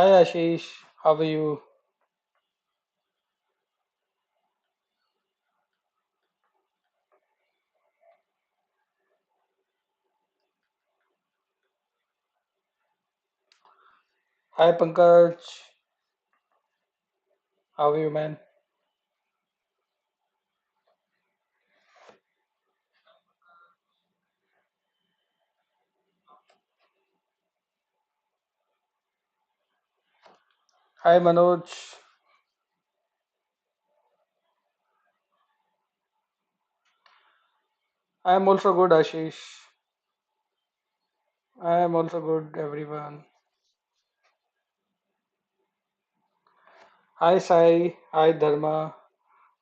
Hi Ashish, how are you? Hi Pankaj, how are you, man? Hi Manoj, I am also good, Ashish. I am also good, everyone. Hi Sai, hi Dharma.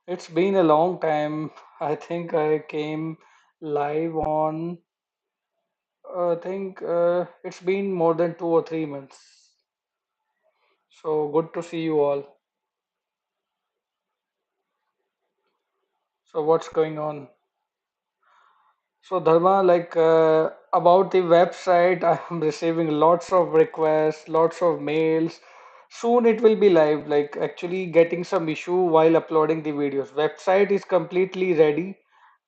It's been a long time. I think I came live on, it's been more than 2 or 3 months. So good to see you all. So what's going on? So Dharma, about the website, I am receiving lots of requests, lots of mails. Soon it will be live. Like actually getting some issue while uploading the videos. Website is completely ready,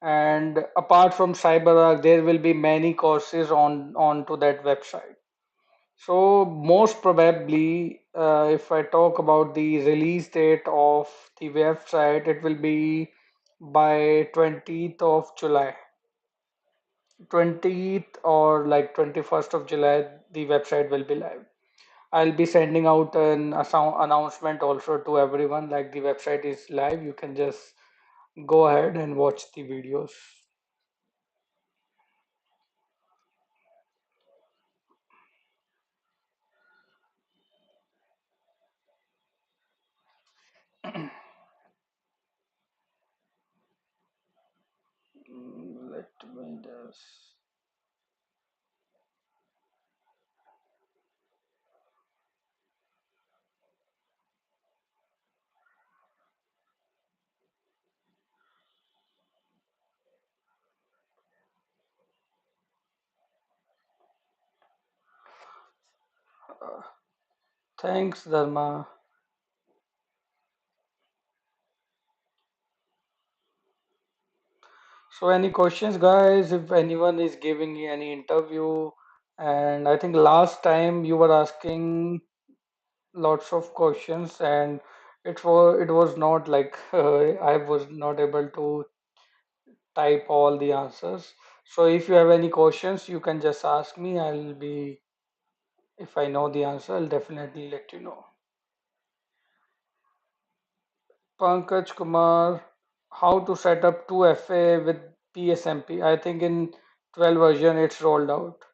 and apart from CyberArk, there will be many courses on onto that website. So most probably, if I talk about the release date of the website, it will be by 20th of July. 20th or like 21st of July, the website will be live. I'll be sending out an announcement also to everyone like the website is live. You can just go ahead and watch the videos. Let me just. Uh, Thanks, Dharma. So, any questions, guys? If anyone is giving you any interview, and I think last time you were asking lots of questions, and it was not like I was not able to type all the answers. So if you have any questions, you can just ask me. I'll be If I know the answer, I'll definitely let you know. Pankaj Kumar, how to set up 2FA with PSMP? I think in 12 version it's rolled out.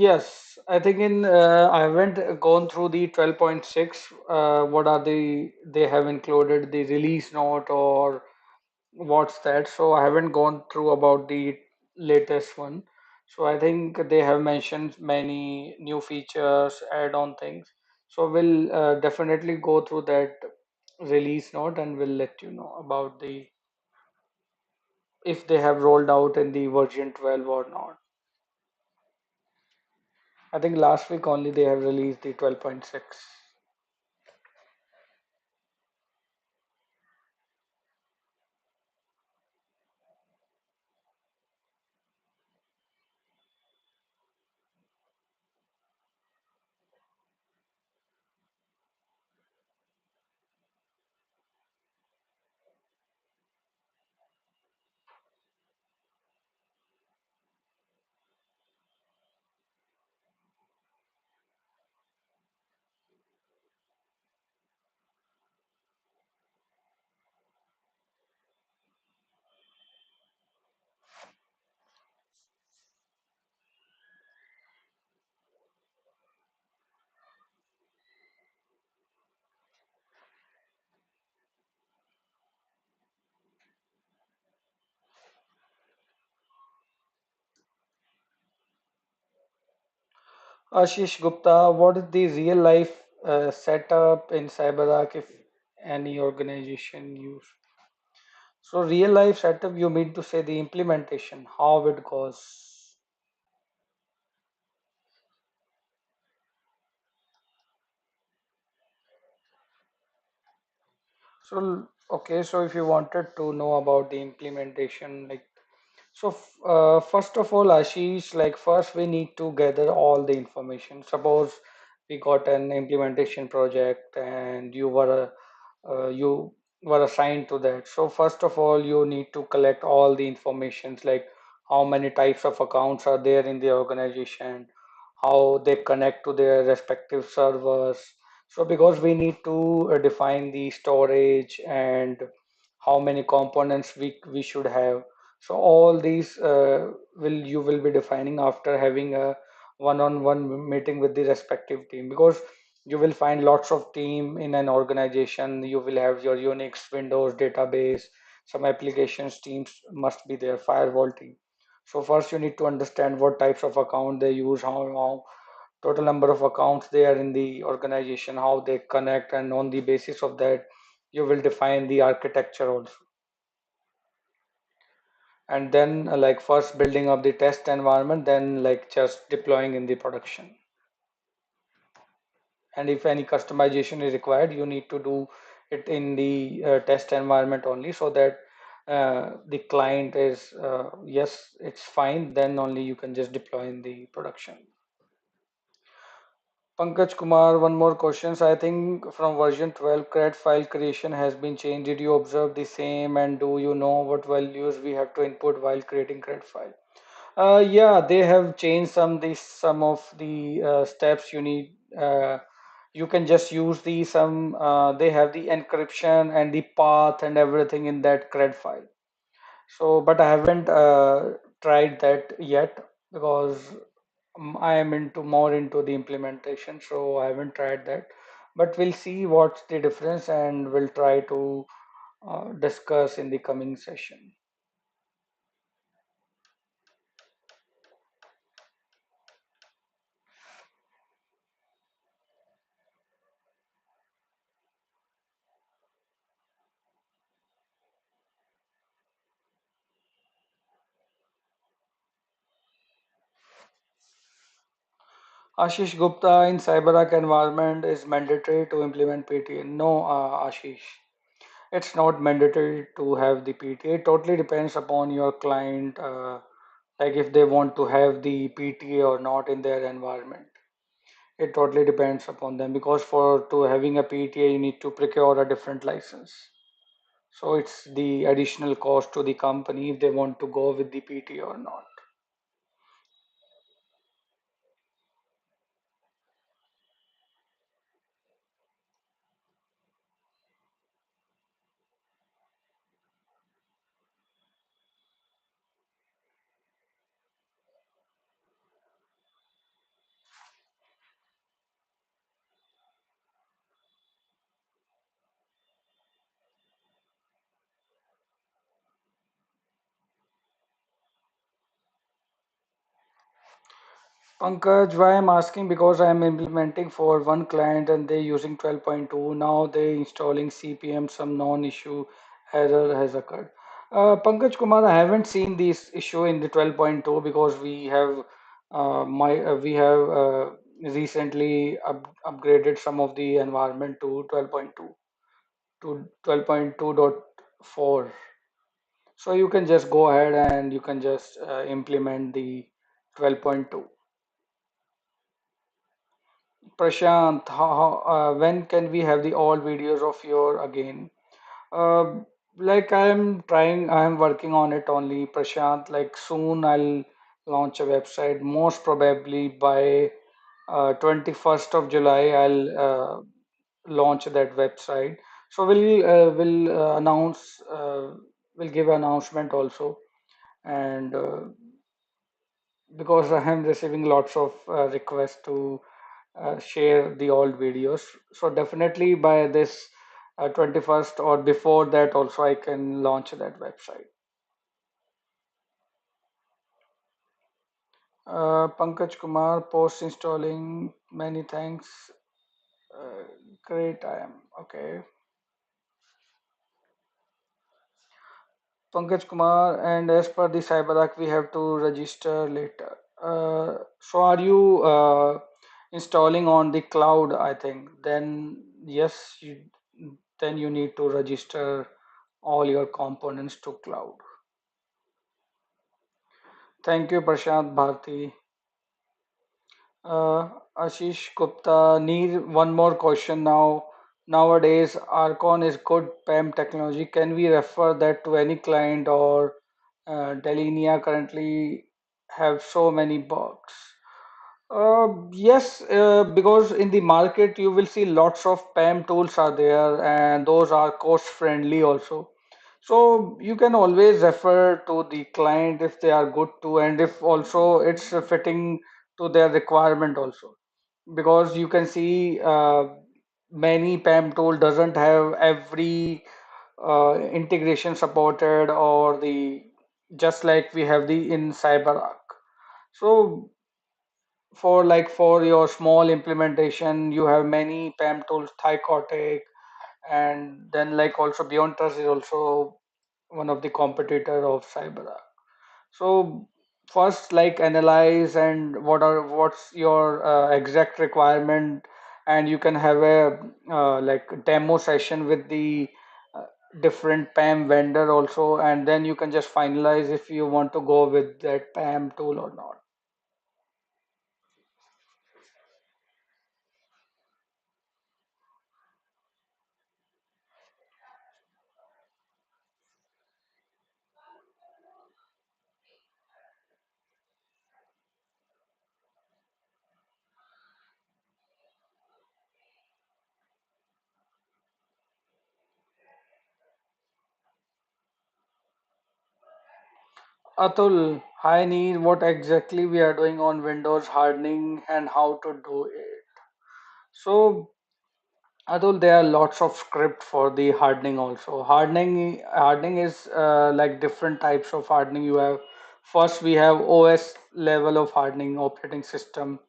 Yes, I think I haven't gone through the 12.6. What are they have included the release note or what's that? So I haven't gone through about the latest one. So I think they have mentioned many new features, add-on things. So we'll definitely go through that release note and we'll let you know about the if they have rolled out in the version 12 or not. I think last week only they have released the 12.6. Ashish Gupta, what is the real life setup in CyberArk if any organization use? So real life setup, you mean to say the implementation, how it goes. Okay, so if you wanted to know about the implementation, like, first of all, Ashish, like, first we need to gather all the information. Suppose we got an implementation project and you were assigned to that. So first of all, you need to collect all the informations, like how many types of accounts are there in the organization, how they connect to their respective servers. So because we need to define the storage and how many components we should have. So all these will you will be defining after having a one-on-one meeting with the respective team, because you will find lots of team in an organization. You will have your Unix, Windows database, some applications teams must be there, firewall team. So first you need to understand what types of account they use, how total number of accounts there in the organization, how they connect, and on the basis of that you will define the architecture also. And then like first building up the test environment, then like just deploying in the production. And if any customization is required, you need to do it in the test environment only, so that the client is yes, it's fine, then only you can just deploy in the production. Pankaj Kumar, one more questions. I think from version 12, CRED file creation has been changed. Did you observe the same, and do you know what values we have to input while creating CRED file? Yeah, they have changed some of the steps you need. You can just use the some. They have the encryption and the path and everything in that CRED file. So, but I haven't tried that yet, because I am into more into the implementation, so I haven't tried that. But we'll see what's the difference, and we'll try to discuss in the coming session. Ashish Gupta, in CyberArk environment is mandatory to implement PTA. No, Ashish, it's not mandatory to have the PTA. It totally depends upon your client, like if they want to have the PTA or not in their environment. It totally depends upon them, because for to having a PTA you need to procure a different license. So it's the additional cost to the company if they want to go with the PTA or not. Pankaj, why I'm asking, because I'm implementing for one client and they're using 12.2. Now they're installing CPM, some non-issue error has occurred. Pankaj Kumar, I haven't seen this issue in the 12.2, because we have recently upgraded some of the environment to 12.2 to 12.2.4. So you can just go ahead and you can just implement the 12.2. Prashant, when can we have the all videos of your again? Uh, like I am working on it only, Prashant. Like soon I'll launch a website. Most probably by 21st of July, I'll launch that website. So we'll announce, we'll give announcement also, and because I am receiving lots of requests to share the old videos. So definitely by this 21st or before that also I can launch that website. Pankaj Kumar, post installing. Many thanks. Uh, Great, I am. Okay. Pankaj Kumar, and as per the CyberArk, we have to register later. So are you installing on the cloud, I think? Then yes, then you need to register all your components to cloud. Thank you, Prashant Bharti. Ashish Gupta, need one more question now. Nowadays, Archon is good PAM technology. Can we refer that to any client, or Delinea currently have so many bugs? Yes, because in the market you will see lots of PAM tools are there, and those are cost friendly also. So you can always refer to the client if they are good too, and if also it's fitting to their requirement also. Because you can see many PAM tool doesn't have every integration supported, or the just like we have the in CyberArk. So for your small implementation, you have many PAM tools, Thycotic, and then like also Beyond Trust is also one of the competitor of CyberArk. So first, like analyze and what's your exact requirement, and you can have a like demo session with the uh, different PAM vendor also, and then you can just finalize if you want to go with that PAM tool or not. Atul, hi Neil, what exactly we are doing on Windows hardening and how to do it. So Atul, there are lots of script for the hardening also. Hardening is like different types of hardening you have. First, we have OS level of hardening, operating system,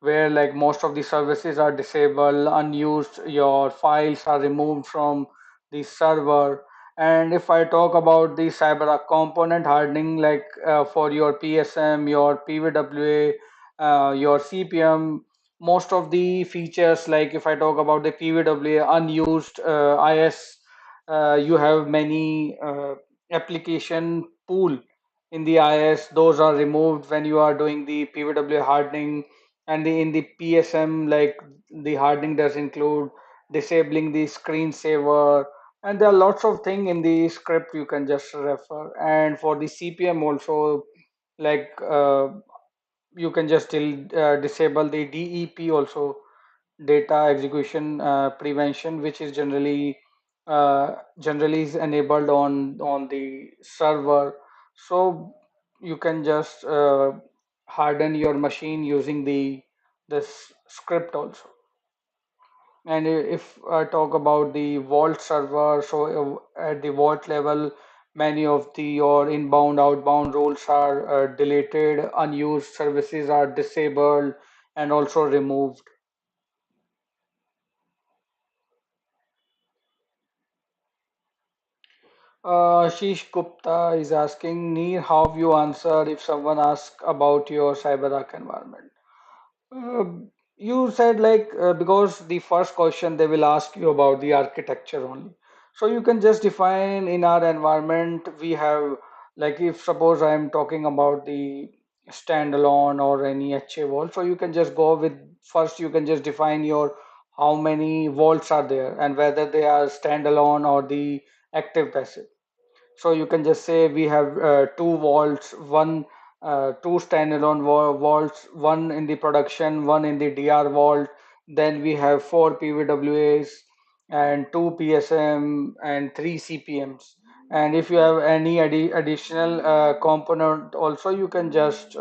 where like most of the services are disabled, unused, your files are removed from the server. And if I talk about the CyberArk component hardening, like for your PSM, your PWA, your CPM, most of the features, like if I talk about the PWA unused IS, you have many application pool in the IS, those are removed when you are doing the PWA hardening. And in the PSM, like the hardening does include disabling the screensaver, and there are lots of things in the script you can just refer. And for the CPM also, like you can just disable the DEP also, data execution prevention, which is generally is enabled on the server. So you can just harden your machine using the this script also. And if I talk about the vault server, so at the vault level, many of the your inbound, outbound rules are deleted, unused services are disabled and also removed. Ashish Gupta is asking, Neer, how you answer if someone asks about your CyberArk environment? Uh, you said like because the first question they will ask you about the architecture only. So you can just define in our environment we have, like if suppose I am talking about the standalone or any HA vault, so you can just go with first you can just define your how many vaults are there and whether they are standalone or the active passive. So you can just say we have two vaults, two standalone vaults, one in the production, one in the DR vault. Then we have four PWAs and two PSM and three CPMs. And if you have any additional component also, you can just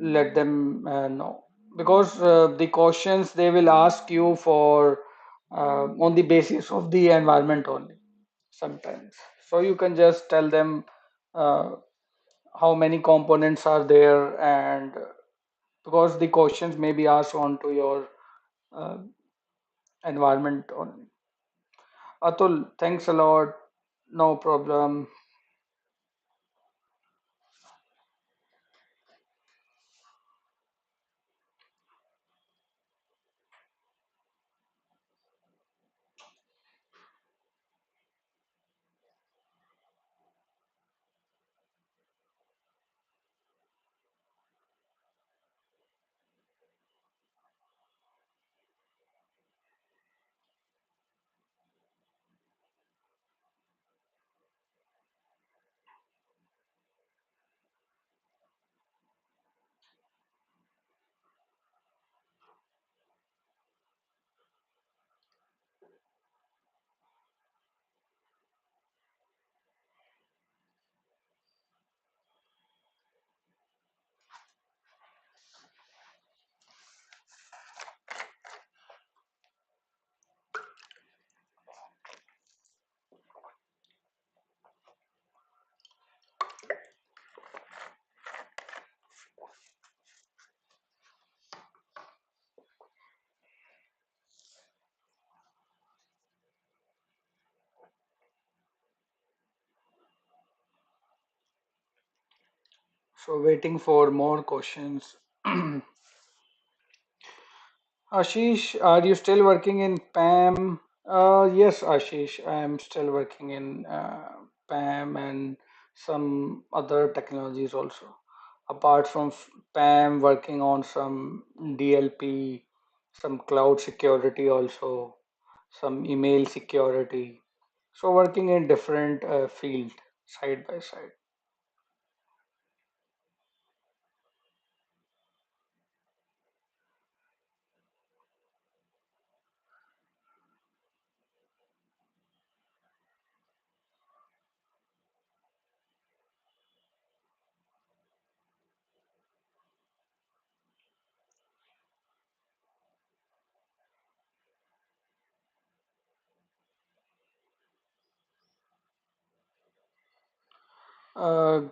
let them know. Because the questions they will ask you for on the basis of the environment only sometimes. So you can just tell them uh, how many components are there, and because the questions may be asked onto your uh, environment only. Atul, thanks a lot. No problem. So waiting for more questions. Ashish, are you still working in PAM? Yes, Ashish, I am still working in PAM and some other technologies also. Apart from PAM, working on some DLP, some cloud security also, some email security. So working in different field side by side.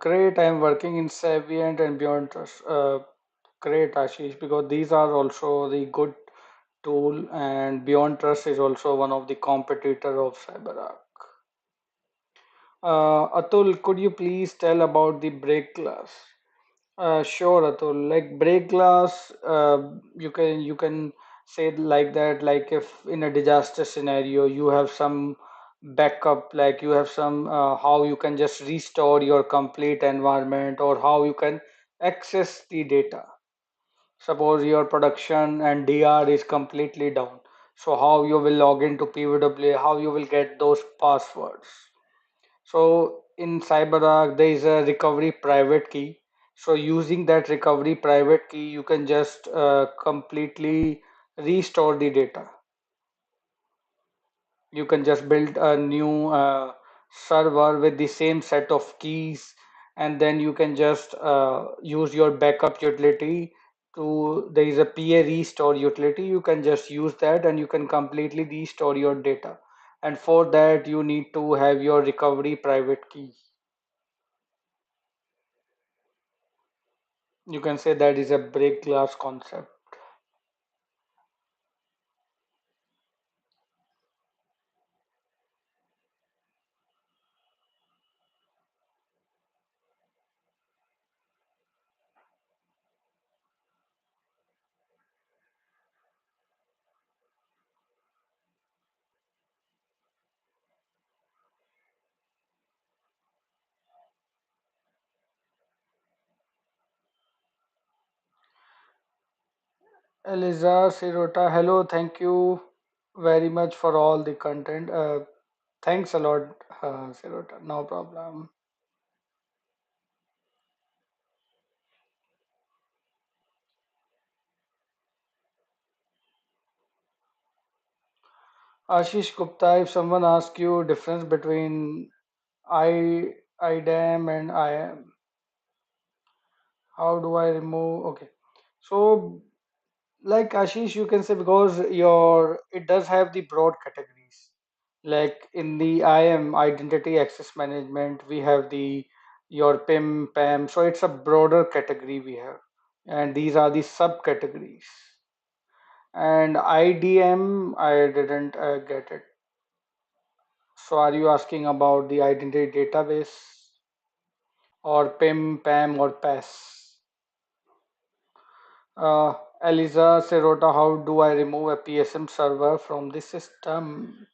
Great, I'm working in Savient and Beyond Trust. Great, Ashish, because these are also the good tool, and Beyond Trust is also one of the competitor of CyberArk. Atul, could you please tell about the break glass? Sure, Atul. Like break glass, you can say it like that. Like if in a disaster scenario you have some backup, like you have some how you can just restore your complete environment or how you can access the data. Suppose your production and DR is completely down. So how you will log into PWA, how you will get those passwords. So in CyberArk, there is a recovery private key. So using that recovery private key, you can just completely restore the data. You can just build a new server with the same set of keys, and then you can just use your backup utility to, there is a PA restore utility. You can just use that and you can completely restore your data. And for that, you need to have your recovery private key. You can say that is a break glass concept. Eliza Sirota, hello, thank you very much for all the content. Thanks a lot, Sirota, no problem. Ashish Gupta, if someone asks you difference between IDAM and IAM, how do I remove? Okay, so like Ashish, you can say because your it does have the broad categories. Like in the IAM, identity access management, we have the your PIM, PAM. So it's a broader category we have, and these are the subcategories. And IDM, I didn't get it. So are you asking about the identity database or PIM, PAM, or PAS? Uh, Eliza Serota, how do I remove a PSM server from the system?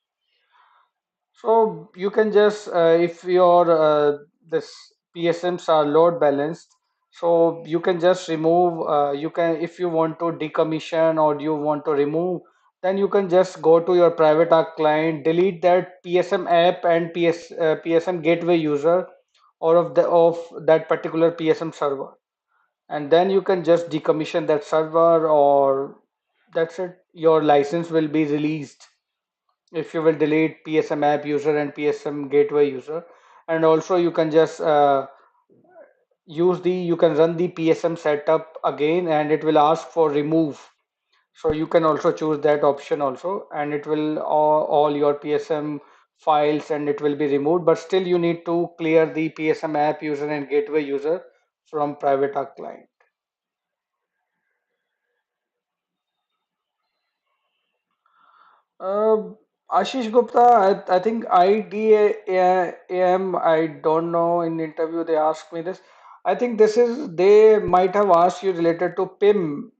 So you can just if your this PSMs are load balanced, so you can just remove. You can if you want to decommission or you want to remove, then you can just go to your private arc client, delete that PSM app and PSM gateway user, or of that particular PSM server, and then you can just decommission that server, or that's it. Your license will be released if you will delete PSM app user and PSM gateway user. And also you can just you can run the PSM setup again and it will ask for remove. So you can also choose that option also, and it will all your PSM files and it will be removed, but still you need to clear the PSM app user and gateway user from private arc client. Uh, Ashish Gupta, I think IDAM, I don't know, in interview they asked me this. I think this is they might have asked you related to PIM,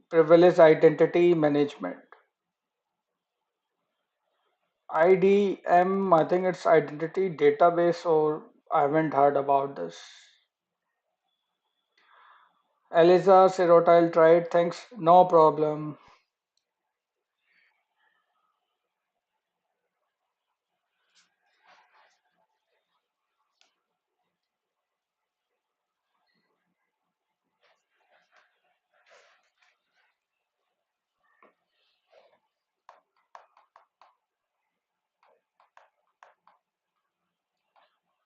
privileged identity management. IDM, I think it's identity database, or I haven't heard about this. Eliza Serotyl tried, thanks, no problem.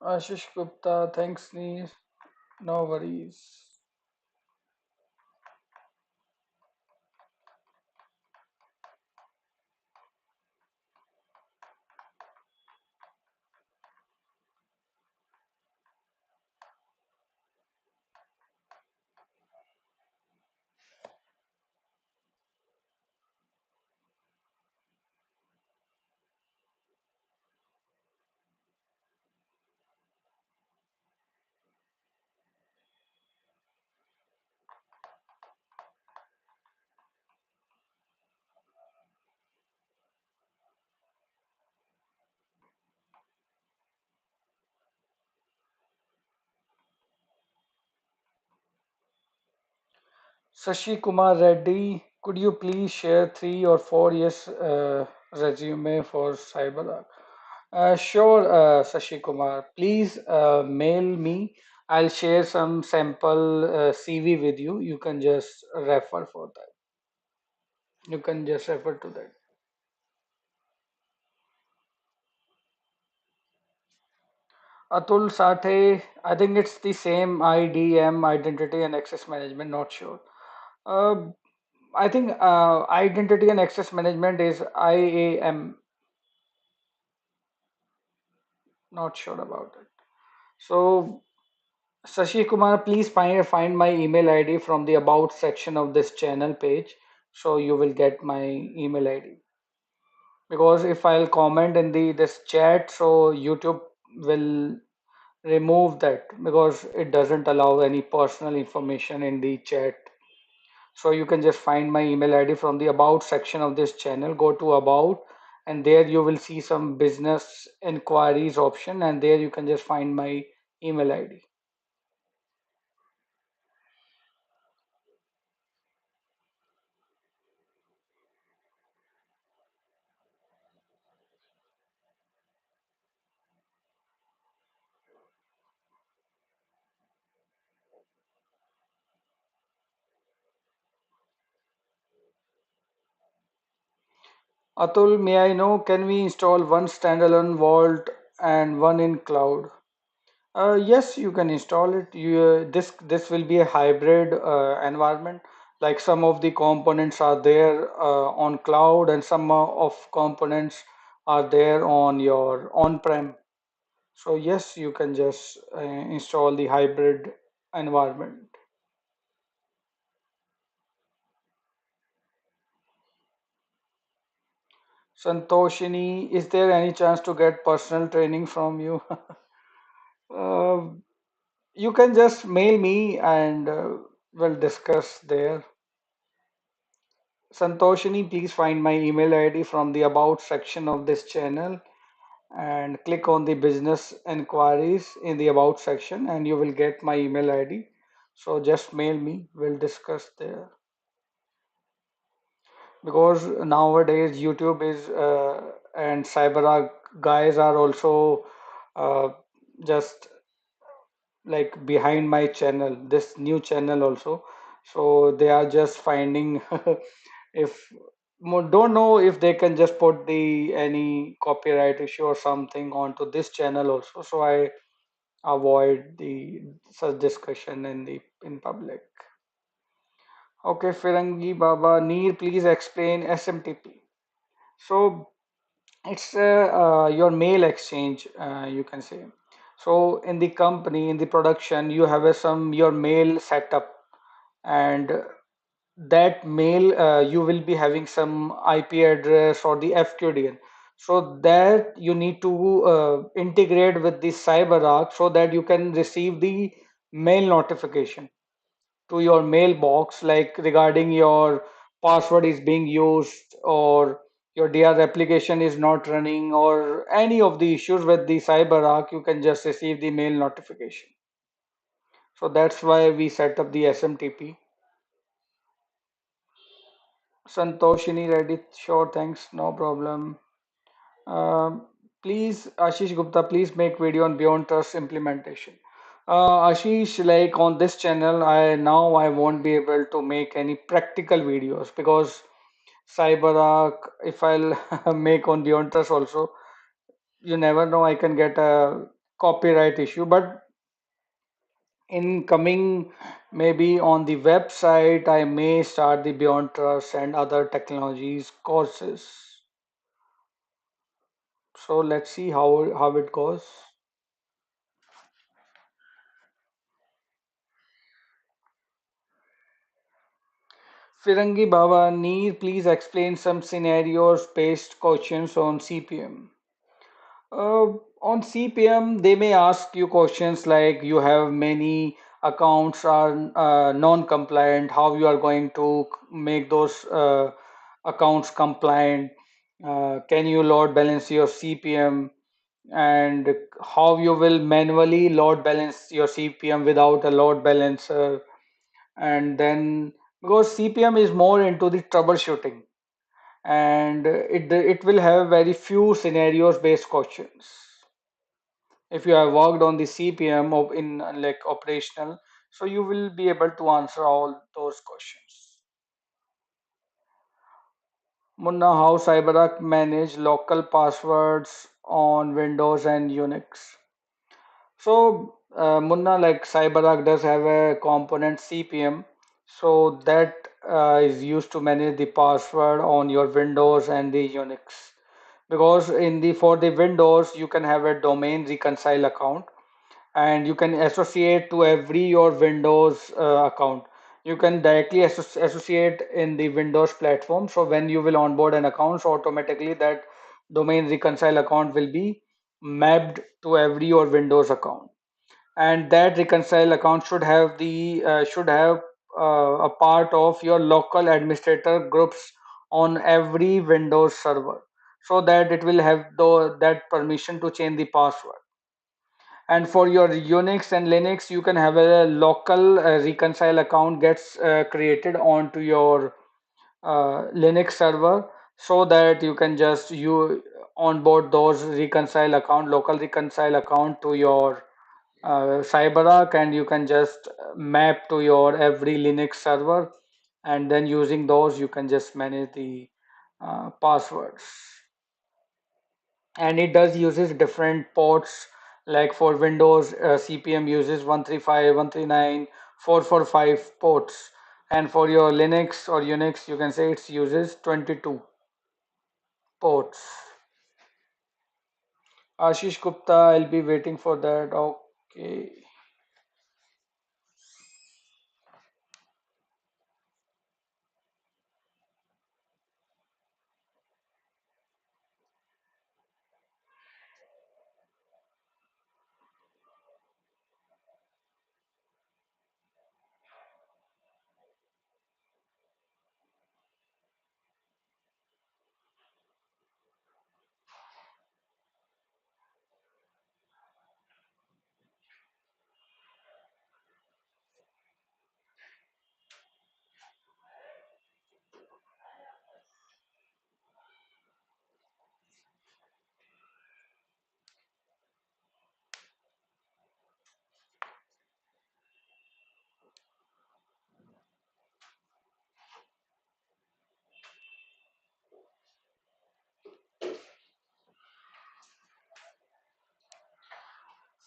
Ashish Gupta, thanks, Neer. No worries. Sashi Kumar Reddy, could you please share 3 or 4 years resume for CyberArk? Sure, Sashi Kumar. Please mail me. I'll share some sample CV with you. You can just refer for that. You can just refer to that. Atul Sathe, I think it's the same IDM, identity and access management, not sure. Uh, I think identity and access management is IAM, not sure about it. So, Sashi Kumar, please find my email ID from the about section of this channel page. So you will get my email ID. Because if I'll comment in the this chat, so YouTube will remove that because it doesn't allow any personal information in the chat. So you can just find my email ID from the about section of this channel. Go to about, and there you will see some business inquiries option, and there you can just find my email ID. Atul, may I know, can we install one standalone vault and one in cloud? Yes, you can install it. This will be a hybrid environment. Like some of the components are there on cloud, and some of components are there on your on-prem. So yes, you can just install the hybrid environment. Santoshini, is there any chance to get personal training from you? Uh, you can just mail me and we'll discuss there. Santoshini, please find my email ID from the about section of this channel and click on the business inquiries in the about section and you will get my email ID. So just mail me, we'll discuss there. Because nowadays YouTube is and CyberArk guys are also uh, just like behind my channel, this new channel also. So they are just finding if don't know if they can just put the any copyright issue or something onto this channel also. So I avoid the such discussion in public. Okay, Firangi Baba, Neer, please explain SMTP. So it's your mail exchange, you can say. So in the company, in the production, you have some your mail setup, and that mail you will be having some IP address or the FQDN. So that you need to integrate with the CyberArk so that you can receive the mail notification to your mailbox, like regarding your password is being used, or your DR application is not running, or any of the issues with the CyberArk, you can just receive the mail notification. So that's why we set up the SMTP. Santoshini Reddy, sure, thanks, no problem. Um, Please, Ashish Gupta, please make video on Beyond Trust implementation. Ashish, like on this channel, I won't be able to make any practical videos because CyberArk, if I'll make on Beyond Trust also, you never know, I can get a copyright issue. But in coming, maybe on the website, I may start the Beyond Trust and other technologies courses. So let's see how it goes. Firangi Baba, Neer, please explain some scenarios based questions on CPM. On CPM, they may ask you questions like you have many accounts are non-compliant, how you are going to make those accounts compliant, can you load balance your CPM, and how you will manually load balance your CPM without a load balancer. And then because CPM is more into the troubleshooting, and it will have very few scenarios based questions. If you have worked on the CPM of in like operational, so you will be able to answer all those questions. Munna, how CyberArk manage local passwords on Windows and Unix? So, Munna, like CyberArk does have a component CPM, so that is used to manage the password on your Windows and the Unix. Because in the for the Windows, you can have a domain reconcile account, and you can associate to every your Windows account. You can directly associate in the Windows platform. So when you will onboard an account, so automatically that domain reconcile account will be mapped to every your Windows account, and that reconcile account should have a part of your local administrator groups on every Windows server, so that it will have that permission to change the password. And for your Unix and Linux, you can have a local reconcile account gets created onto your Linux server, so that you can just you onboard those reconcile account, local reconcile account to your CyberArk, and you can just map to your every Linux server, and then using those you can just manage the passwords. And it does uses different ports, like for Windows, CPM uses 135, 139, 445 ports, and for your Linux or Unix, you can say it uses 22 ports. Ashish Gupta, I'll be waiting for that. Okay.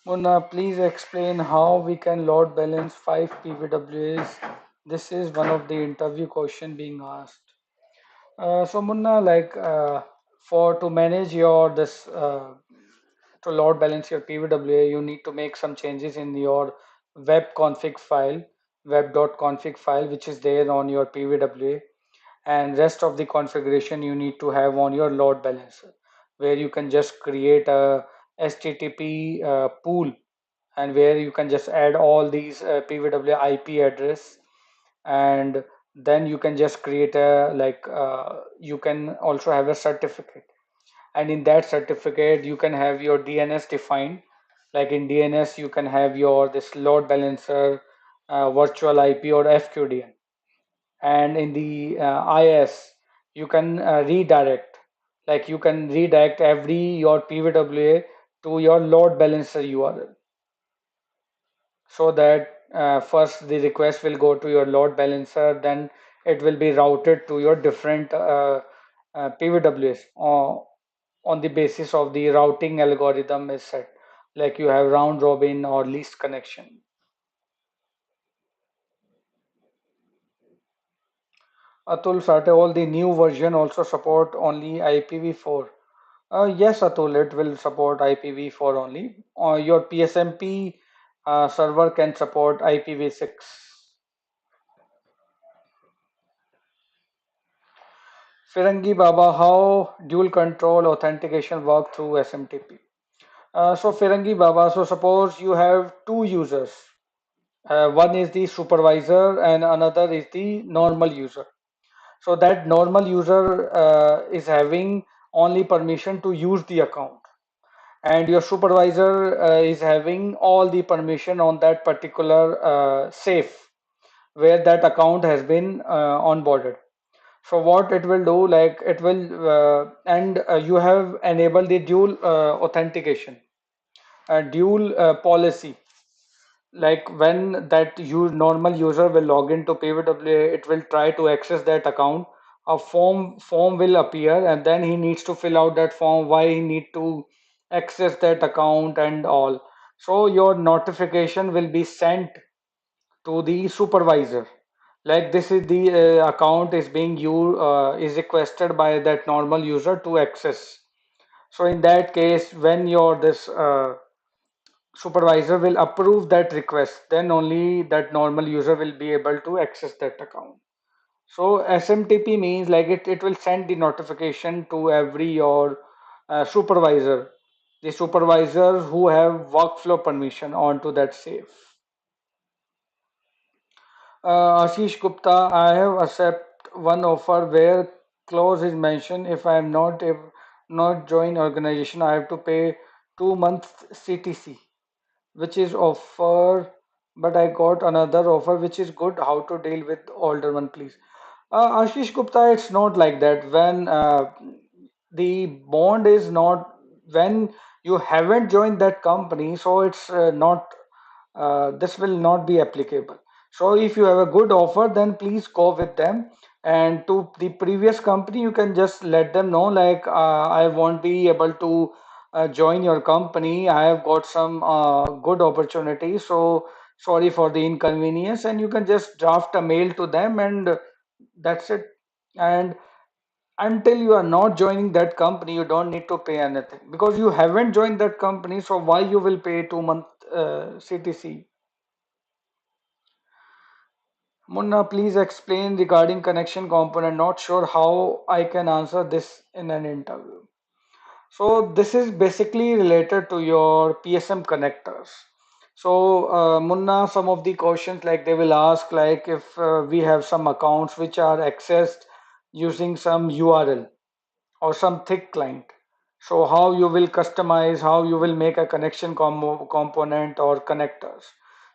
Mona, please explain how we can load balance 5 PVWAs. This is one of the interview question being asked. So Munna, like for to manage your this to load balance your PVWA, you need to make some changes in your web config file, web.config file, which is there on your PVWA, and rest of the configuration you need to have on your load balancer, where you can just create a HTTP pool, and where you can just add all these PWA IP address, and then you can just create a like you can also have a certificate, and in that certificate you can have your DNS defined. Like in DNS you can have your this load balancer, virtual IP or FQDN, and in the IS you can redirect, like you can redirect every your PWA to your load balancer URL, so that first the request will go to your load balancer, then it will be routed to your different PWAs on the basis of the routing algorithm is set, like you have round robin or least connection. Atul, Sate, all the new version also support only IPv4. Yes, Atul, it will support IPv4 only. Your PSMP server can support IPv6. Firangi Baba, how dual control authentication work through SMTP? So Firangi Baba, so suppose you have two users. One is the supervisor and another is the normal user. So that normal user is having only permission to use the account, and your supervisor is having all the permission on that particular safe where that account has been onboarded. So what it will do, like it will, and you have enabled the dual authentication, dual policy. Like when that normal user will log into PWA, it will try to access that account. A form will appear, and then he needs to fill out that form. Why he need to access that account and all. So your notification will be sent to the supervisor, like this is the account is being you is requested by that normal user to access. So in that case, when your this supervisor will approve that request, then only that normal user will be able to access that account. So SMTP means like it will send the notification to every your supervisor, the supervisors who have workflow permission onto that safe. Ashish Gupta, I have accept one offer where clause is mentioned if I am not join organization, I have to pay 2 months CTC, which is offer, but I got another offer which is good. How to deal with older one, please? Ashish Gupta, it's not like that. When the bond is not, when you haven't joined that company, so it's not, this will not be applicable. So if you have a good offer, then please go with them. And to the previous company, you can just let them know, like, I won't be able to join your company. I have got some good opportunity. So sorry for the inconvenience. And you can just draft a mail to them, and that's it. And until you are not joining that company, you don't need to pay anything because you haven't joined that company. So why you will pay 2 month CTC? Munna, please explain regarding connection component. Not sure how I can answer this in an interview. So this is basically related to your PSM connectors. So Munna, some of the questions like they will ask, like if we have some accounts which are accessed using some URL or some thick client. So how you will customize, how you will make a connection component or connectors.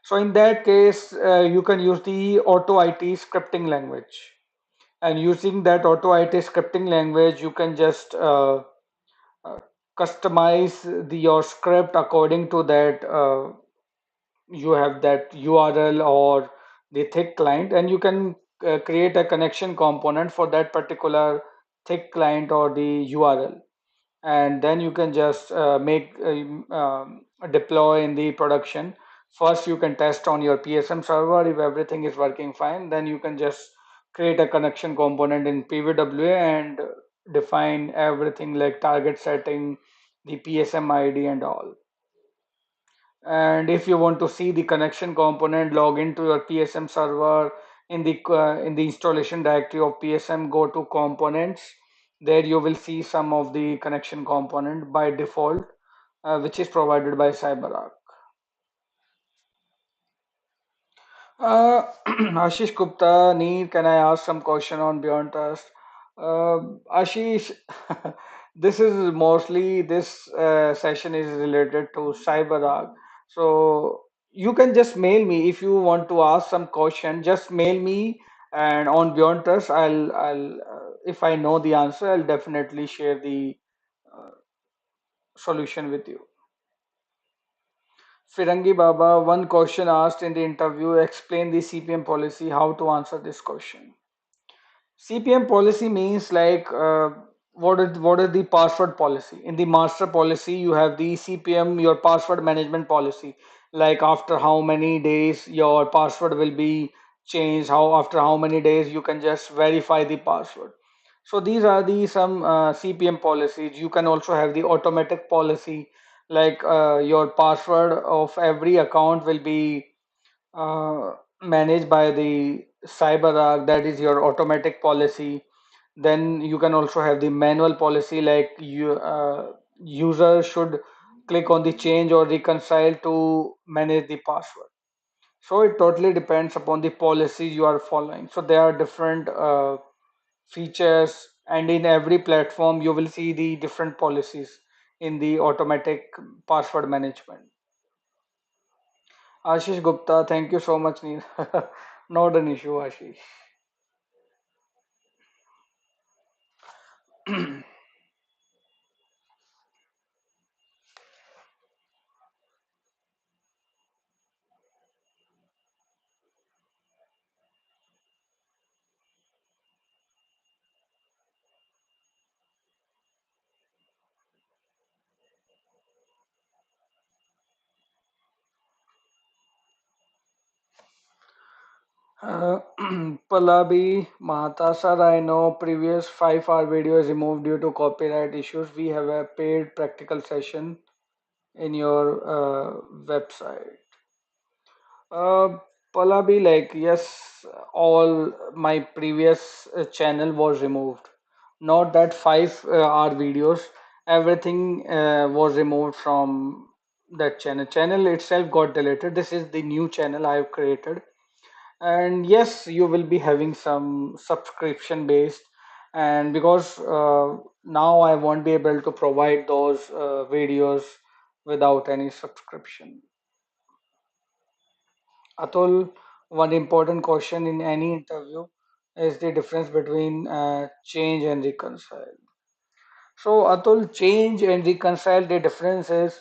So in that case, you can use the auto IT scripting language. And using that auto IT scripting language, you can just uh, customize your script according to that you have that URL or the thick client, and you can create a connection component for that particular thick client or the URL, and then you can just make deploy in the production. First you can test on your PSM server. If everything is working fine, then you can just create a connection component in PWA and define everything like target setting, the PSM ID and all. And if you want to see the connection component, log into your PSM server. In the installation directory of PSM, go to components. There you will see some of the connection component by default, which is provided by CyberArk. Ashish Gupta, Neer, can I ask some question on Beyond Trust? Ashish, this session is related to CyberArk. So you can just mail me if you want to ask some question. Just mail me, and on Beyond Trust, I'll if I know the answer, I'll definitely share the uh, solution with you. Firangi Baba, one question asked in the interview, explain the CPM policy, how to answer this question. CPM policy means like what is the password policy? In the master policy, you have the CPM, your password management policy. Like after how many days your password will be changed, how after how many days you can just verify the password. So these are the some CPM policies. You can also have the automatic policy, like your password of every account will be managed by the CyberArk, that is your automatic policy. Then you can also have the manual policy, like user should click on the change or reconcile to manage the password. So it totally depends upon the policy you are following. So there are different features, and in every platform you will see the different policies in the automatic password management. Ashish Gupta, thank you so much, Neil. Not an issue, Ashish. Uh, Palabi Mahata sir, I know previous 5 hour video is removed due to copyright issues. We have a paid practical session in your website. Uh, Palabi, like, yes, all my previous channel was removed. Not that 5 hour videos, everything was removed from that channel. Channel itself got deleted. This is the new channel I have created. And yes, you will be having some subscription based. And because now I won't be able to provide those videos without any subscription. Atul, one important question in any interview is the difference between change and reconcile. So, Atul, change and reconcile, the difference is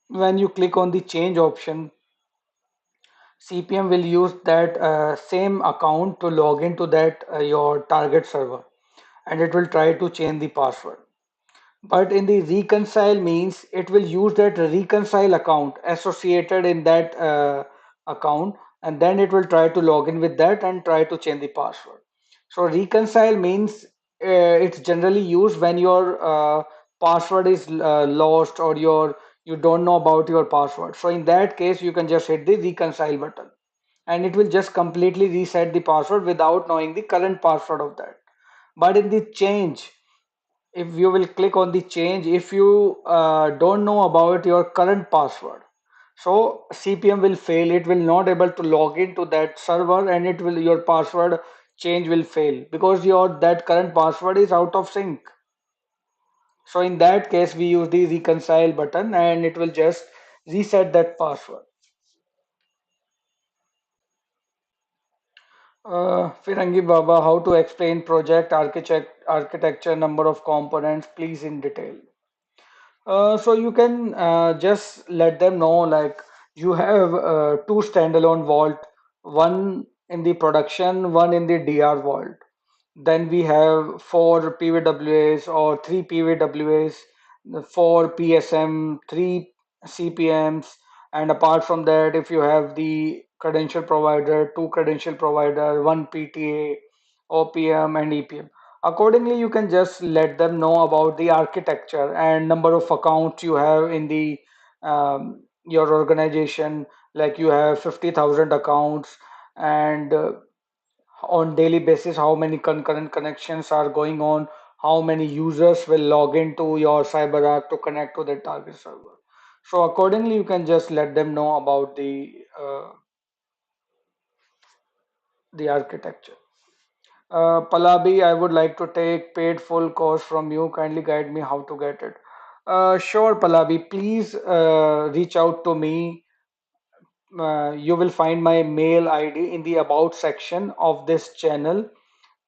when you click on the change option, CPM will use that same account to log into that your target server, and it will try to change the password. But in the reconcile means it will use that reconcile account associated in that account, and then it will try to log in with that and try to change the password. So reconcile means it's generally used when your password is lost, or you don't know about your password. So in that case, you can just hit the reconcile button, and it will just completely reset the password without knowing the current password of that. But in the change, if you will click on the change, if you don't know about your current password, so CPM will fail. It will not able to log into that server, and it will your password change will fail because your that current password is out of sync. So in that case, we use the reconcile button, and it will just reset that password. Firangi Baba, how to explain project architecture, number of components, please in detail. So you can just let them know, like, you have two standalone vault, one in the production, one in the DR vault. Then we have four PWAs or three PWAs, four PSM, three CPMs, and apart from that, if you have the credential provider, two credential provider, one PTA, OPM, and EPM. Accordingly, you can just let them know about the architecture and number of accounts you have in the your organization. Like you have 50,000 accounts, and on daily basis how many concurrent connections are going on, how many users will log into your CyberArk to connect to the target server. So accordingly, you can just let them know about the the architecture. Palabi, I would like to take paid full course from you. Kindly guide me how to get it. Sure, Palabi. Please reach out to me. You will find my mail ID in the about section of this channel.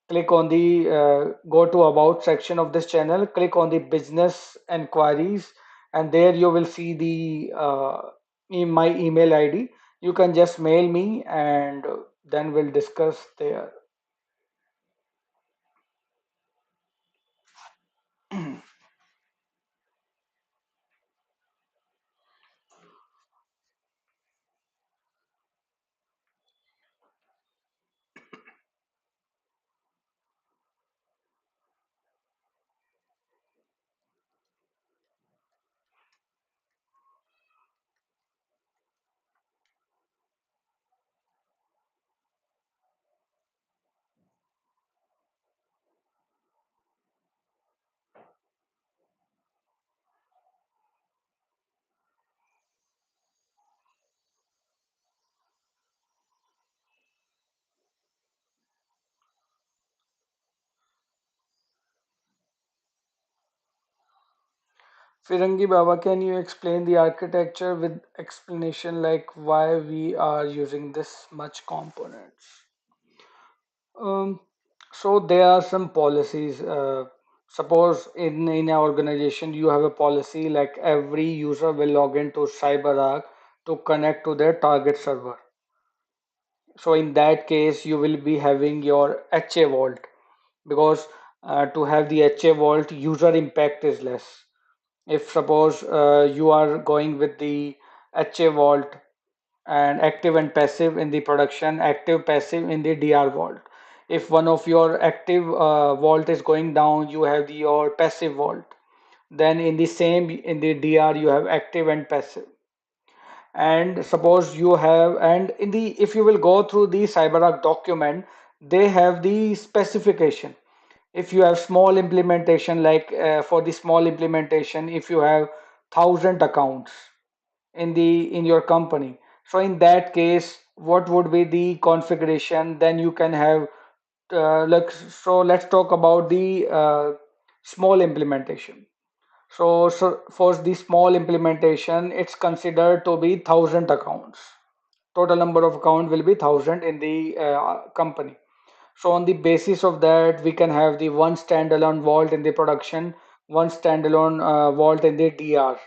Click on the go to about section of this channel. Click on the business enquiries, and there you will see the my email ID. You can just mail me, and then we'll discuss there. Firangi Baba, can you explain the architecture with explanation like why we are using this much components? Um, so there are some policies. Suppose in our organization you have a policy like every user will log into CyberArk to connect to their target server. So in that case, you will be having your HA vault because to have the HA vault, user impact is less. If suppose you are going with the HA vault and active and passive in the production, active passive in the DR vault. If one of your active vault is going down, you have your passive vault. Then in the same in the DR you have active and passive. And suppose you have, and in the if you will go through the CyberArk document, they have the specification. If you have small implementation, like for the small implementation, if you have 1,000 accounts in your company, so in that case what would be the configuration? Then you can have so let's talk about the small implementation. So for the small implementation, it's considered to be 1,000 accounts. Total number of account will be 1,000 in the company. So on the basis of that, we can have the one standalone vault in the production, one standalone vault in the DR,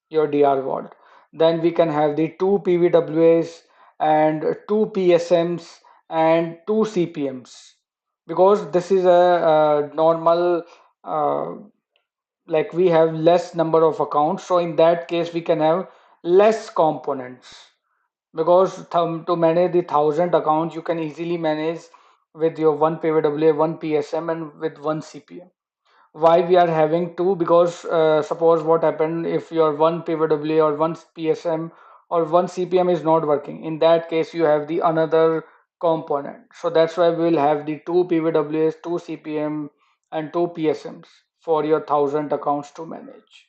your DR vault. Then we can have the two PVWAs and two PSMs and two CPMs, because this is a normal uh, like we have less number of accounts, so in that case we can have less components, because to manage the 1,000 accounts you can easily manage with your one PWA, one PSM, and with one CPM. Why we are having two? Because suppose what happened if your one PWA or one PSM or one CPM is not working, in that case you have the another component. So that's why we will have the two PWAs, two CPM, and two PSMs for your 1,000 accounts to manage.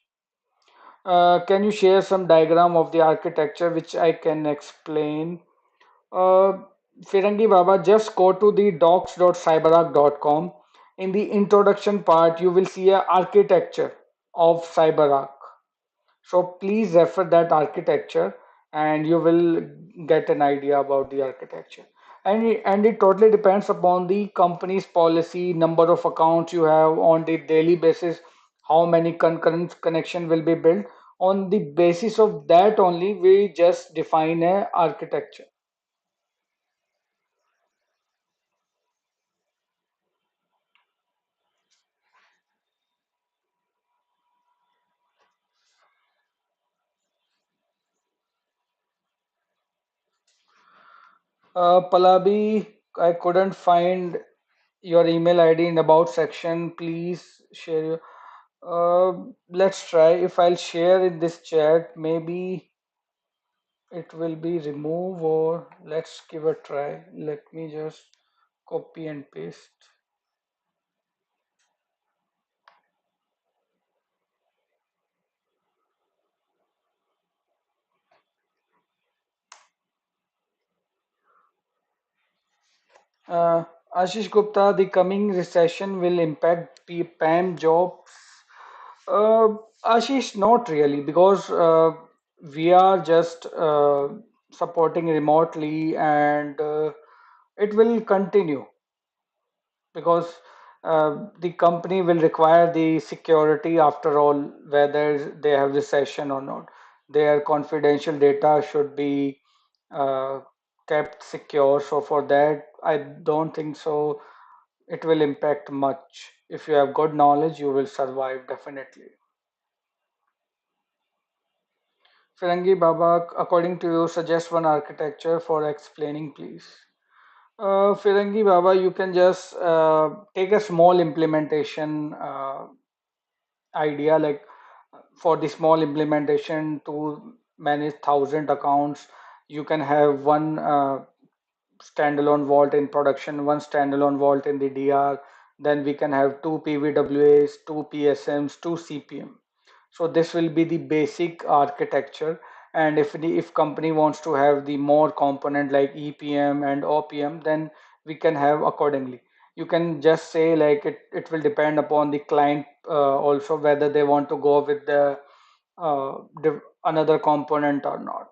Can you share some diagram of the architecture which I can explain? uh, Firangi Baba, just go to the docs.cyberark.com. In the introduction part, you will see a architecture of CyberArk. So please refer that architecture, and you will get an idea about the architecture. And it totally depends upon the company's policy, number of accounts you have on the daily basis, how many concurrent connection will be built. On the basis of that only, we just define a architecture. Palabi, I couldn't find your email ID in about section. Please share your. Let's try. If I'll share in this chat, maybe it will be remove, or let's give a try. Let me just copy and paste. Uh, Ashish Gupta, the coming recession will impact PAM jobs. Uh, Ashish, not really, because we are just supporting remotely, and it will continue because the company will require the security after all, whether they have recession or not. Their confidential data should be uh, kept secure. So for that, I don't think so it will impact much. If you have good knowledge, you will survive definitely. Firangi Baba, according to you, suggest one architecture for explaining, please. Firangi Baba, you can just take a small implementation idea, like for the small implementation to manage 1,000 accounts, you can have one standalone vault in production, one standalone vault in the DR. Then we can have two PVWAs, two PSMs, two CPM. So this will be the basic architecture. And if company wants to have the more component like EPM and OPM, then we can have accordingly. You can just say like it will depend upon the client also whether they want to go with the another component or not.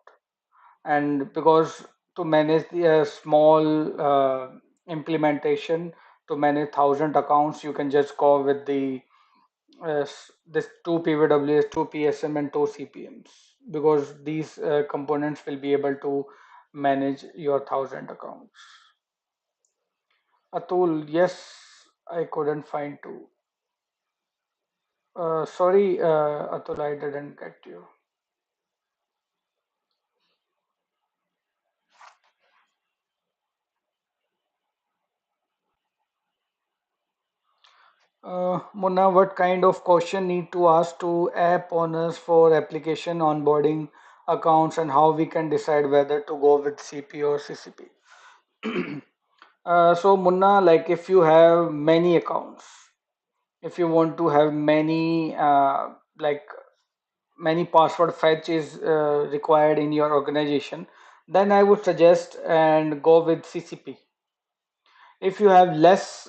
And because to manage the small implementation to manage 1,000 accounts, you can just go with the this two PWAs, two PSM, and two CPMs, because these components will be able to manage your 1,000 accounts. Atul, yes, I couldn't find two. Sorry, Atul, I didn't get you. Munna, what kind of question need to ask to app owners for application onboarding accounts, and how we can decide whether to go with CP or CCP? So Munna, like if you have many accounts, if you want to have many like many password fetch is required in your organization, then I would suggest and go with CCP. If you have less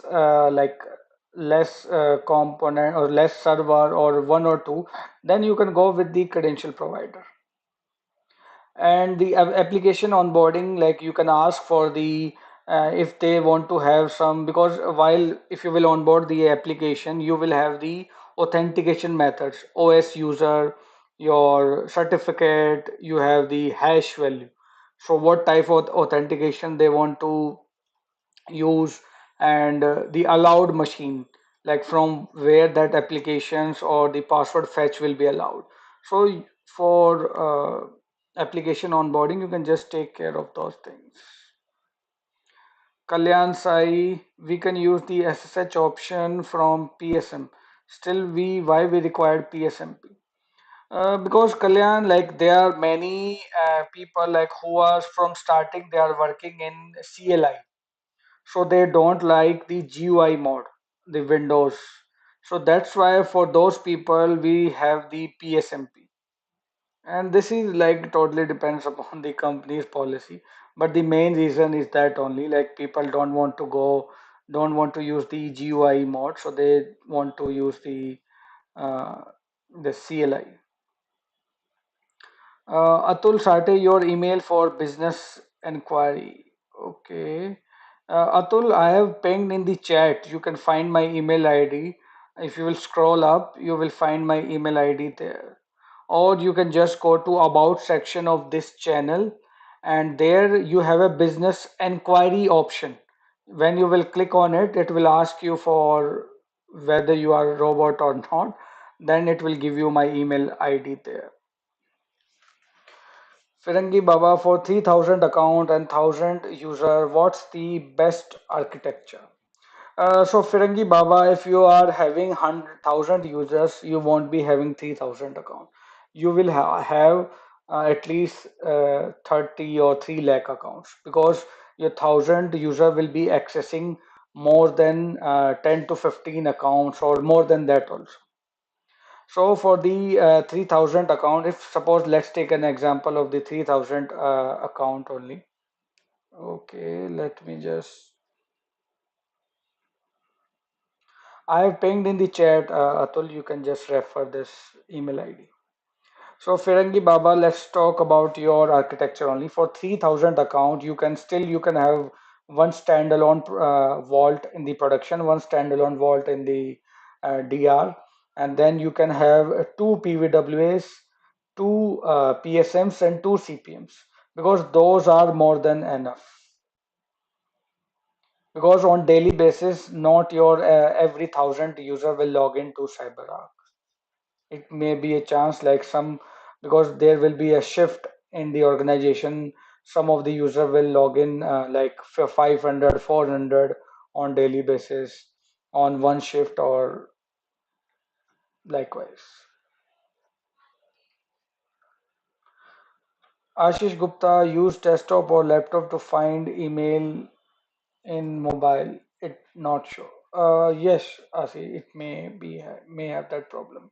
less component or less server or one or two, then you can go with the credential provider. And the application onboarding, like you can ask for the if they want to have some, because while if you will onboard the application, you will have the authentication methods, OS user, your certificate, you have the hash value. So what type of authentication they want to use, and the allowed machine, like from where that applications or the password fetch will be allowed. So for application onboarding, you can just take care of those things. Kalyan Sai, we can use the SSH option from PSM. Still, why we required PSMP? Because Kalyan, like there are many people like who are from starting, they are working in CLI, so they don't like the GUI mode, the Windows. So that's why for those people we have the PSMP. And this is like totally depends upon the company's policy. But the main reason is that only like people don't want to use the GUI mode, so they want to use uh, the CLI. Atul Sate, your email for business inquiry. Okay. Atul, I have pinged in the chat. You can find my email ID. If you will scroll up, you will find my email ID there. Or you can just go to about section of this channel, and there you have a business inquiry option. When you will click on it, it will ask you for whether you are a robot or not. Then it will give you my email ID there. Firangi Baba, for 3,000 account and 1,000 user, what's the best architecture? So Firangi Baba, if you are having 100,000 users, you won't be having 3,000 account. You will have at least 30 or 3 lakh accounts, because your 1,000 user will be accessing more than 10 to 15 accounts or more than that also. So for the 3,000 account, if suppose let's take an example of the 3,000 account only. Okay, let me just. I have pinged in the chat, Atul. You can just refer this email ID. So Firangi Baba, let's talk about your architecture only. For 3000 account, you can have one standalone vault in the production, one standalone vault in the DR, and then you can have two PVWAs, two PSMs, and two CPMs because those are more than enough. Because on daily basis, not your every thousand user will log into CyberArk. It may be a chance like some, because there will be a shift in the organization. Some of the user will log in like 500, 400 on daily basis on one shift or likewise. Ashish Gupta, use desktop or laptop to find email in mobile. It not sure. Yes, Ashish, it may have that problem.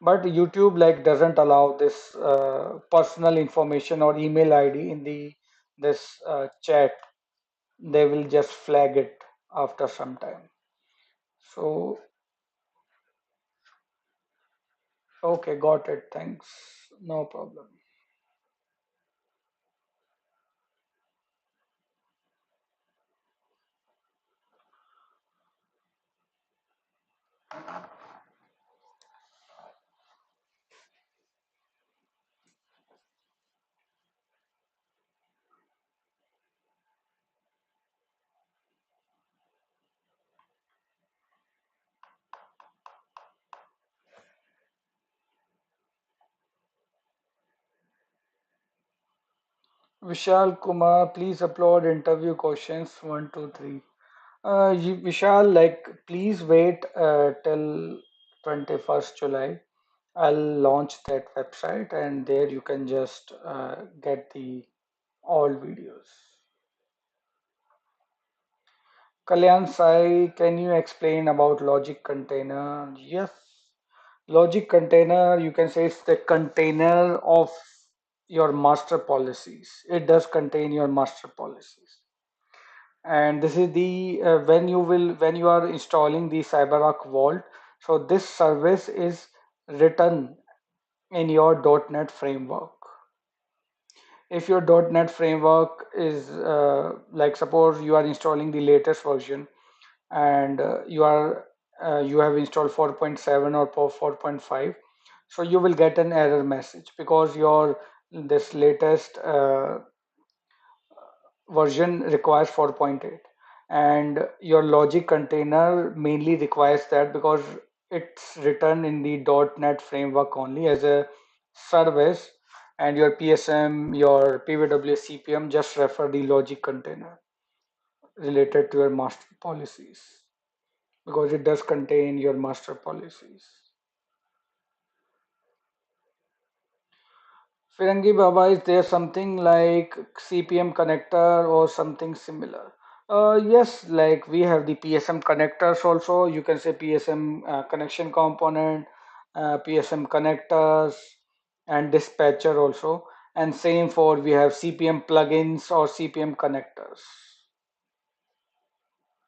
But YouTube like doesn't allow this personal information or email ID in the this chat. They will just flag it after some time. So okay, got it. Thanks. No problem. Vishal Kumar, please upload interview questions 1, 2, 3. Vishal, like please wait till 21st July. I'll launch that website and there you can just get the all videos. Kalyan Sai, can you explain about logic container? Yes, logic container, you can say it's the container of your master policies. It does contain your master policies. And this is the when you are installing the CyberArk Vault. So this service is written in your .NET framework. If your .NET framework is like suppose you are installing the latest version and you have installed 4.7 or 4.5, so you will get an error message because your this latest version requires 4.8 and your logic container mainly requires that because it's written in the .NET framework only as a service, and your PSM, your PWA, CPM just refer the logic container related to your master policies because it does contain your master policies. Firangi Baba, is there something like CPM connector or something similar? Yes, like we have the PSM connectors also. You can say PSM connection component, PSM connectors, and dispatcher also. And same for we have CPM plugins or CPM connectors.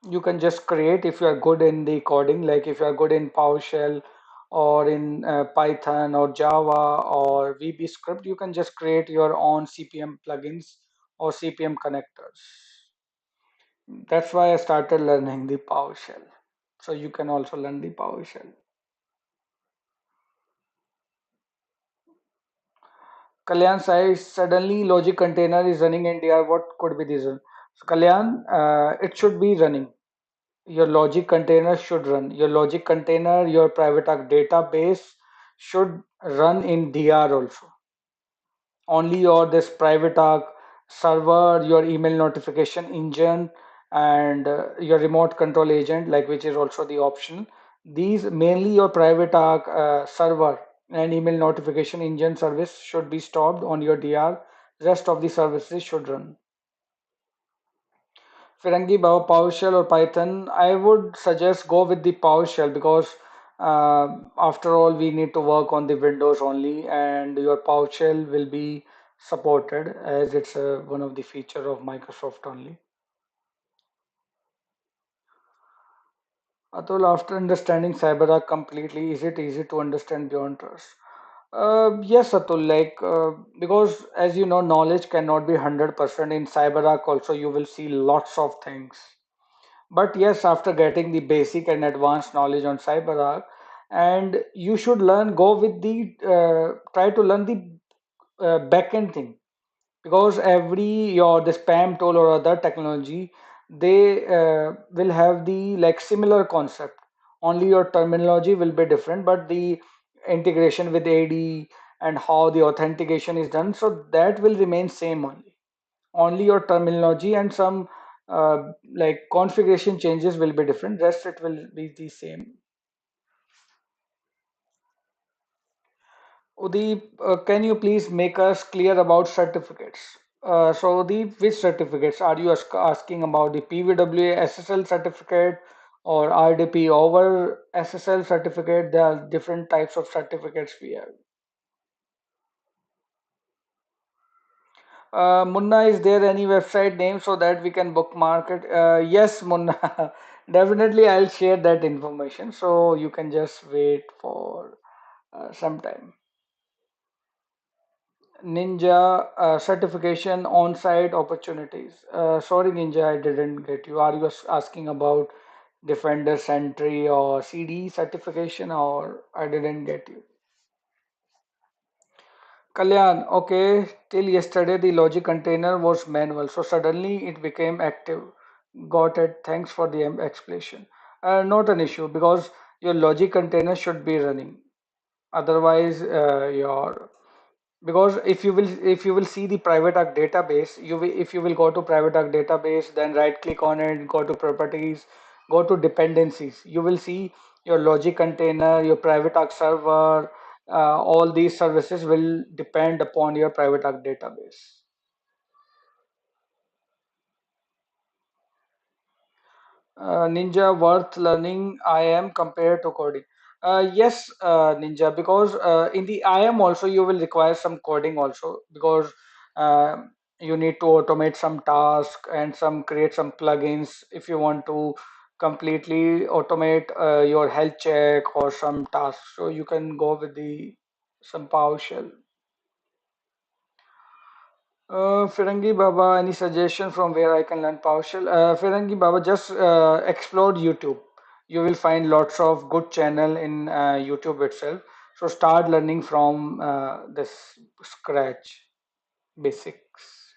You can just create if you are good in the coding, like if you are good in PowerShell or in Python or Java or VB script, you can just create your own CPM plugins or CPM connectors. That's why I started learning the PowerShell. So you can also learn the PowerShell. Kalyan says suddenly logic container is running in DR. What could be the reason? So Kalyan, it should be running. Your logic container should run. Your logic container, your private arc database should run in DR also. Only your this private arc server, your email notification engine, and your remote control agent, like which is also the option. These mainly your private arc server and email notification engine service should be stopped on your DR. Rest of the services should run. Firangi, PowerShell or Python, I would suggest go with the PowerShell because after all, we need to work on the Windows only, and your PowerShell will be supported as it's one of the feature of Microsoft only. Atul, after understanding CyberArk completely, is it easy to understand beyond trust? Yes, Atul, because as you know, knowledge cannot be 100% in CyberArk also, you will see lots of things. But yes, after getting the basic and advanced knowledge on CyberArk, and you should go with try to learn the backend thing, because every your spam tool or other technology, they will have the like similar concept, only your terminology will be different, but the integration with AD and how the authentication is done, so that will remain same only your terminology and some like configuration changes will be different, rest it will be the same. Udeep, can you please make us clear about certificates? So, Udeep, which certificates are you asking about? The PVWA SSL certificate or RDP over SSL certificate? There are different types of certificates we have. Munna, is there any website name so that we can bookmark it? Yes, Munna, definitely I'll share that information. So you can just wait for some time. Ninja certification on-site opportunities. Sorry, Ninja, I didn't get you. Are you asking about Defender Sentry or CD certification, or I didn't get you? Kalyan, okay, till yesterday the logic container was manual, so suddenly it became active. Got it. Thanks for the explanation. Not an issue because your logic container should be running. Otherwise, your because if you will see the private arc database, if you will go to private arc database, then right click on it, go to properties, go to dependencies, you will see your logic container, your private arc server, all these services will depend upon your private arc database. Ninja, worth learning IAM compared to coding. Yes, Ninja, because in the IAM also you will require some coding also, because uh, you need to automate some task and some create some plugins if you want to completely automate your health check or some tasks. So you can go with the some PowerShell. Firangi Baba, any suggestion from where I can learn PowerShell? Firangi Baba, just explore YouTube. You will find lots of good channel in YouTube itself. So start learning from this scratch basics.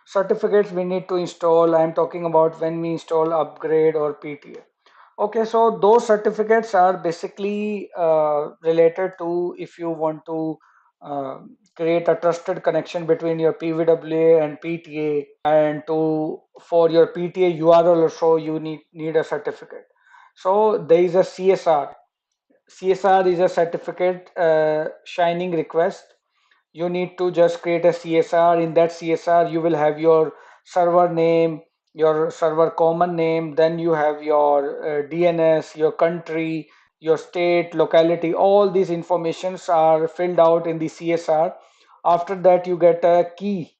Certificates we need to install. I'm talking about when we install upgrade or PTA. Okay, so those certificates are basically related to if you want to uh, create a trusted connection between your PVWA and PTA, and to for your PTA URL also you need a certificate. So there is a CSR. CSR is a certificate shining request. You need to just create a CSR. In that CSR, you will have your server name, your server common name, then you have your DNS, your country, your state, locality. All these informations are filled out in the CSR. After that, you get a key.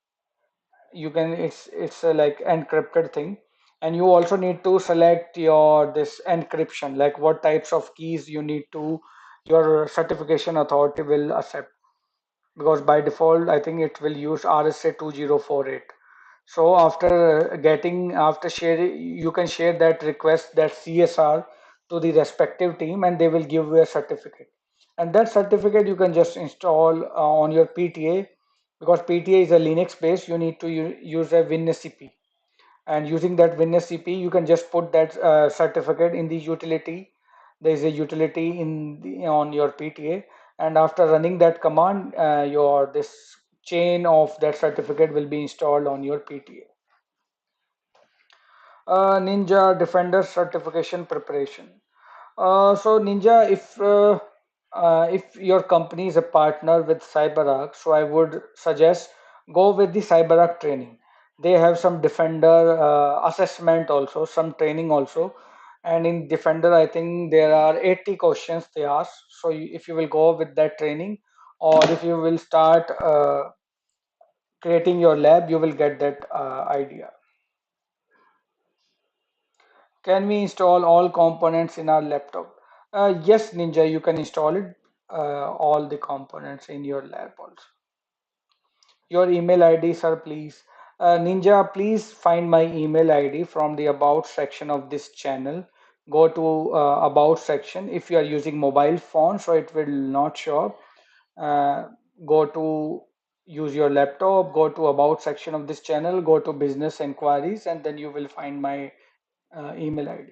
You can it's a like encrypted thing, and you also need to select your this encryption, like what types of keys you need to your certification authority will accept, because by default I think it will use RSA 2048. So after sharing, you can share that request, that CSR, to the respective team, and they will give you a certificate. And that certificate you can just install on your PTA, because PTA is a Linux based. You need to use a WinSCP, and using that WinSCP, you can just put that certificate in the utility. There is a utility on your PTA, and after running that command, your this chain of that certificate will be installed on your PTA. Ninja Defender certification preparation. So Ninja, if your company is a partner with CyberArk, so I would suggest go with the CyberArk training. They have some Defender assessment also, some training also, and in Defender I think there are 80 questions they ask. So if you will go with that training, or if you will start creating your lab, you will get that idea. Can we install all components in our laptop? Yes, Ninja, you can install it, all the components in your lab also. Your email ID, sir, please. Ninja, please find my email ID from the About section of this channel. Go to About section. If you are using mobile phone, so it will not show up. Uh, Go to use your laptop, go to About section of this channel, go to Business Inquiries, and then you will find my email ID.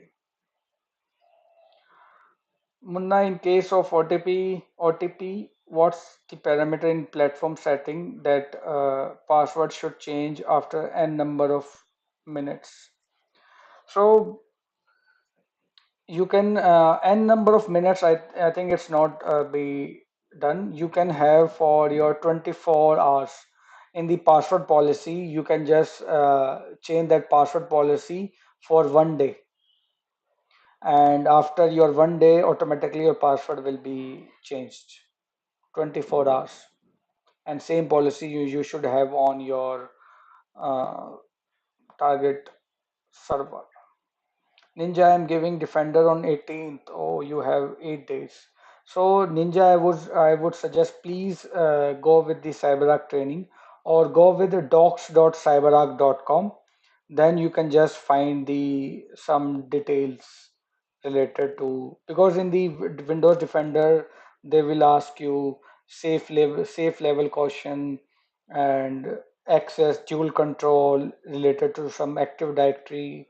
Munna, in case of OTP, what's the parameter in platform setting that password should change after n number of minutes? So you can n number of minutes. I think it's not be done. You can have for your 24 hours in the password policy. You can just change that password policy for 1 day, and after your 1 day, automatically your password will be changed. 24 hours, and same policy you should have on your uh, target server. Ninja, I'm giving defender on 18th. Oh, you have 8 days. So Ninja, I would suggest, please go with the Cyberark training, or go with the docs.cyberark.com. Then you can just find the some details related to, because in the Windows Defender they will ask you safe level caution and access dual control related to some Active Directory.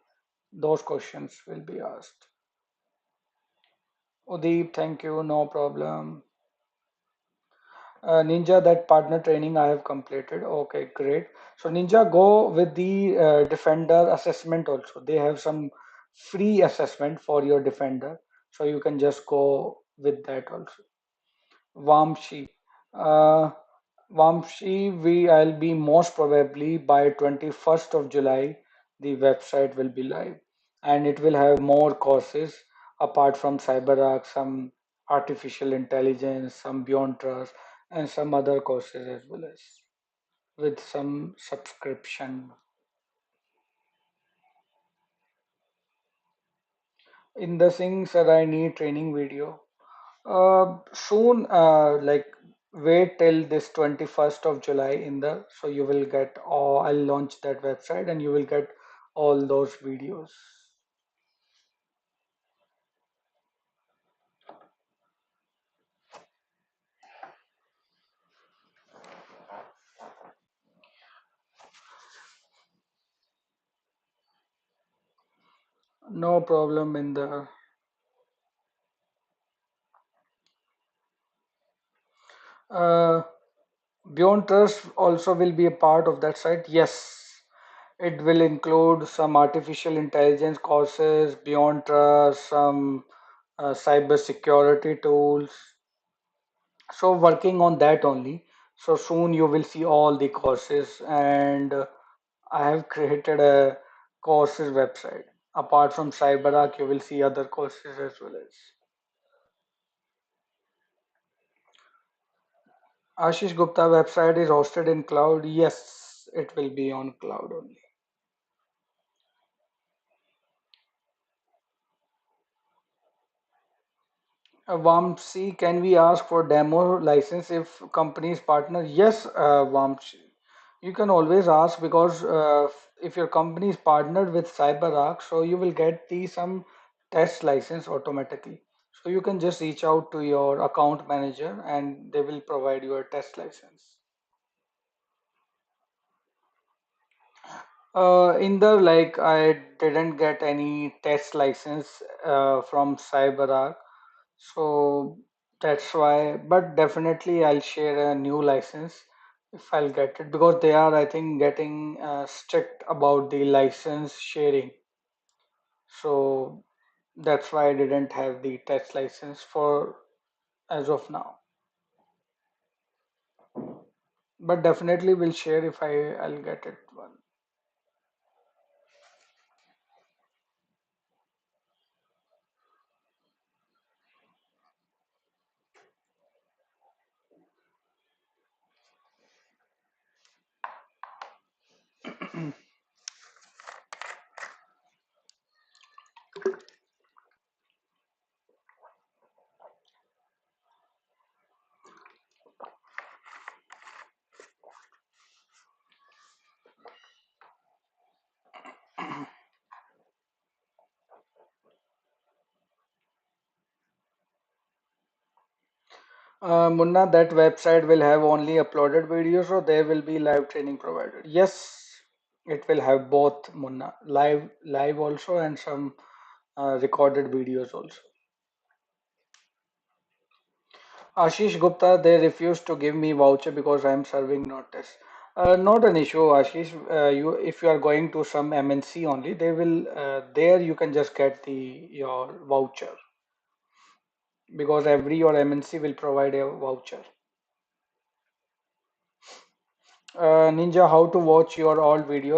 Those questions will be asked. Udeep, thank you, no problem. Ninja, that partner training I have completed. Okay, great. So Ninja, go with the Defender assessment also. They have some free assessment for your Defender, so you can just go with that also. Vamshi. Uh, Vamshi, I'll be most probably by 21st of July, the website will be live, and it will have more courses apart from CyberArk, some artificial intelligence, some Beyond Trust, and some other courses as well as with some subscription. In the Singh, sir, I need training video. Soon, like wait till this 21st of July in the, so you will get all, I'll launch that website and you will get all those videos. No problem in the uh, Beyond Trust also will be a part of that site. Yes, it will include some artificial intelligence courses, Beyond Trust, some cyber security tools. So working on that only. So soon you will see all the courses, and I have created a courses website. Apart from CyberArk, you will see other courses as well as. Ashish Gupta website is hosted in cloud. Yes, it will be on cloud only. Vamsi, can we ask for demo license if companies partner? Yes, Vamsi. You can always ask, because if your company is partnered with CyberArk, so you will get the some test license automatically. So you can just reach out to your account manager and they will provide you a test license. In the, like, I didn't get any test license from CyberArk, so that's why. But definitely, I'll share a new license if I'll get it, because they are, I think, getting strict about the license sharing. So that's why I didn't have the test license for as of now. But definitely, will share if I'll get it one. Munna, that website will have only uploaded videos or there will be live training provided? Yes, it will have both, Munna. Live also and some recorded videos also. Ashish Gupta, they refused to give me voucher because I am serving notice. Not an issue, Ashish. If you are going to some MNC only, they will there you can just get the your voucher because every your MNC will provide a voucher. Ninja, how to watch your old videos?